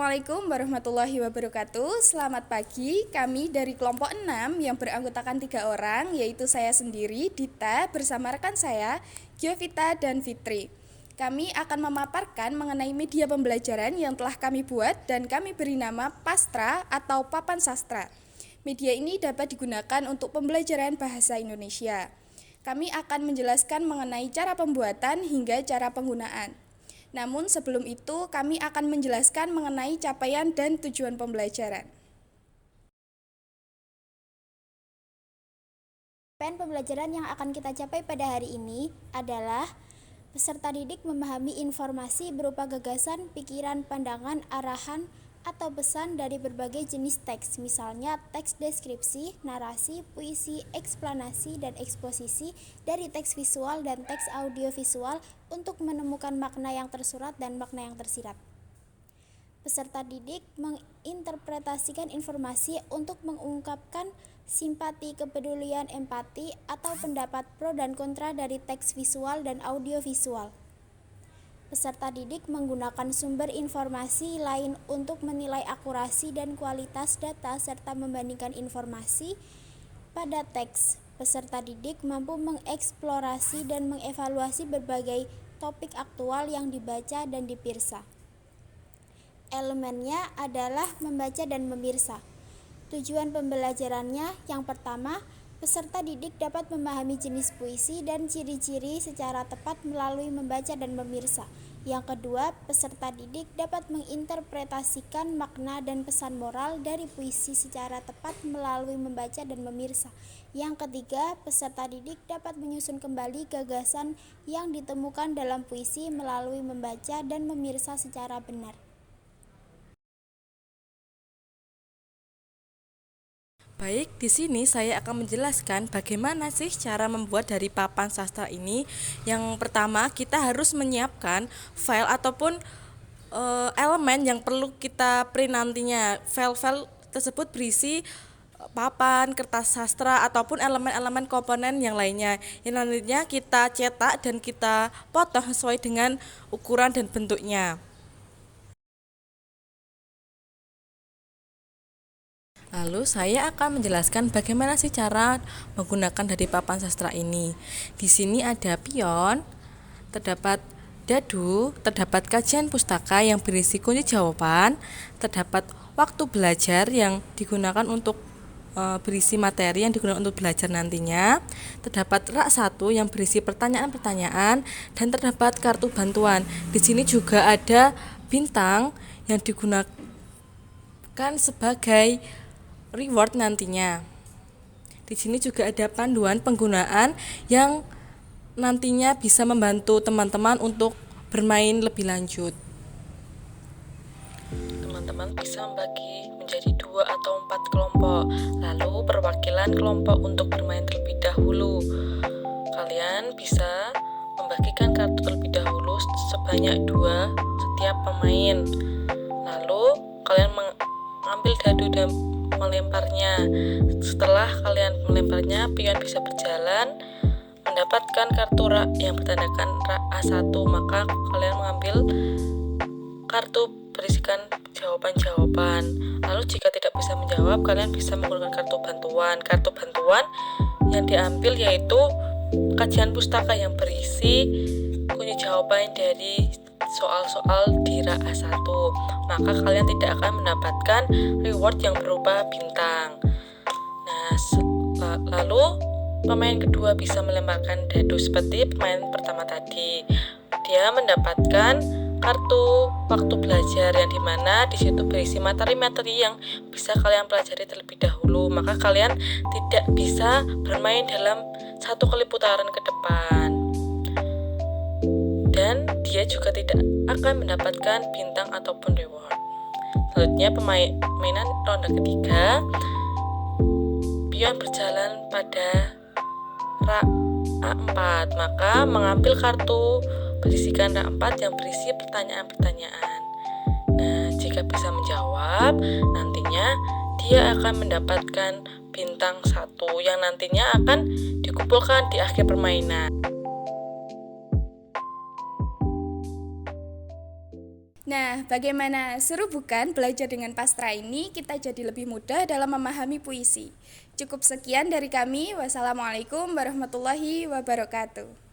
Assalamualaikum warahmatullahi wabarakatuh. Selamat pagi, kami dari kelompok 6 yang beranggotakan 3 orang, yaitu saya sendiri, Dita, bersama rekan saya, Giovita dan Fitri. Kami akan memaparkan mengenai media pembelajaran yang telah kami buat dan kami beri nama Pastra atau Papan Sastra. Media ini dapat digunakan untuk pembelajaran bahasa Indonesia. Kami akan menjelaskan mengenai cara pembuatan hingga cara penggunaan. Namun sebelum itu kami akan menjelaskan mengenai capaian dan tujuan pembelajaran. Capaian pembelajaran yang akan kita capai pada hari ini adalah peserta didik memahami informasi berupa gagasan, pikiran, pandangan, arahan, atau pesan dari berbagai jenis teks, misalnya teks deskripsi, narasi, puisi, eksplanasi, dan eksposisi dari teks visual dan teks audiovisual untuk menemukan makna yang tersurat dan makna yang tersirat. Peserta didik menginterpretasikan informasi untuk mengungkapkan simpati, kepedulian, empati, atau pendapat pro dan kontra dari teks visual dan audiovisual. Peserta didik menggunakan sumber informasi lain untuk menilai akurasi dan kualitas data serta membandingkan informasi pada teks. Peserta didik mampu mengeksplorasi dan mengevaluasi berbagai topik aktual yang dibaca dan dipirsa. Elemennya adalah membaca dan memirsa. Tujuan pembelajarannya yang pertama, peserta didik dapat memahami jenis puisi dan ciri-ciri secara tepat melalui membaca dan memirsa. Yang kedua, peserta didik dapat menginterpretasikan makna dan pesan moral dari puisi secara tepat melalui membaca dan memirsa. Yang ketiga, peserta didik dapat menyusun kembali gagasan yang ditemukan dalam puisi melalui membaca dan memirsa secara benar. Baik, di sini saya akan menjelaskan bagaimana sih cara membuat dari papan sastra ini. Yang pertama, kita harus menyiapkan file ataupun elemen yang perlu kita print nantinya. File-file tersebut berisi papan, kertas sastra ataupun elemen-elemen komponen yang lainnya. Yang nantinya kita cetak dan kita potong sesuai dengan ukuran dan bentuknya. Lalu saya akan menjelaskan bagaimana sih cara menggunakan dari papan sastra ini. Di sini ada pion, terdapat dadu, terdapat kajian pustaka yang berisi kunci jawaban, terdapat waktu belajar yang digunakan untuk berisi materi yang digunakan untuk belajar nantinya, terdapat rak 1 yang berisi pertanyaan-pertanyaan, dan terdapat kartu bantuan. Di sini juga ada bintang yang digunakan sebagai reward nantinya. Di sini juga ada panduan penggunaan yang nantinya bisa membantu teman-teman untuk bermain lebih lanjut. Teman-teman bisa membagi menjadi 2 atau 4 kelompok. Lalu perwakilan kelompok untuk bermain terlebih dahulu. Kalian bisa membagikan kartu terlebih dahulu sebanyak 2 setiap pemain. Lalu kalian mengambil dadu dan melemparnya. Setelah kalian melemparnya, pion bisa berjalan mendapatkan kartu rak yang bertandakan rak A1, maka kalian mengambil kartu berisikan jawaban-jawaban. Lalu jika tidak bisa menjawab, kalian bisa menggunakan kartu bantuan. Kartu bantuan yang diambil yaitu kajian pustaka yang berisi kunci jawaban dari soal-soal di rak A1, maka kalian tidak akan mendapatkan reward yang berupa bintang. Nah, lalu pemain kedua bisa melemparkan dadu seperti pemain pertama tadi. Dia mendapatkan kartu waktu belajar yang dimana di situ berisi materi-materi yang bisa kalian pelajari terlebih dahulu, maka kalian tidak bisa bermain dalam 1 kali putaran ke depan. Dan dia juga tidak akan mendapatkan bintang ataupun reward. Selanjutnya permainan ronde ketiga, pion berjalan pada rak A4, maka mengambil kartu berisikan rak 4 yang berisi pertanyaan-pertanyaan. Nah, jika bisa menjawab, nantinya dia akan mendapatkan bintang 1 yang nantinya akan dikumpulkan di akhir permainan. Nah, bagaimana seru bukan belajar dengan Pastra ini? Kita jadi lebih mudah dalam memahami puisi. Cukup sekian dari kami. Wassalamualaikum warahmatullahi wabarakatuh.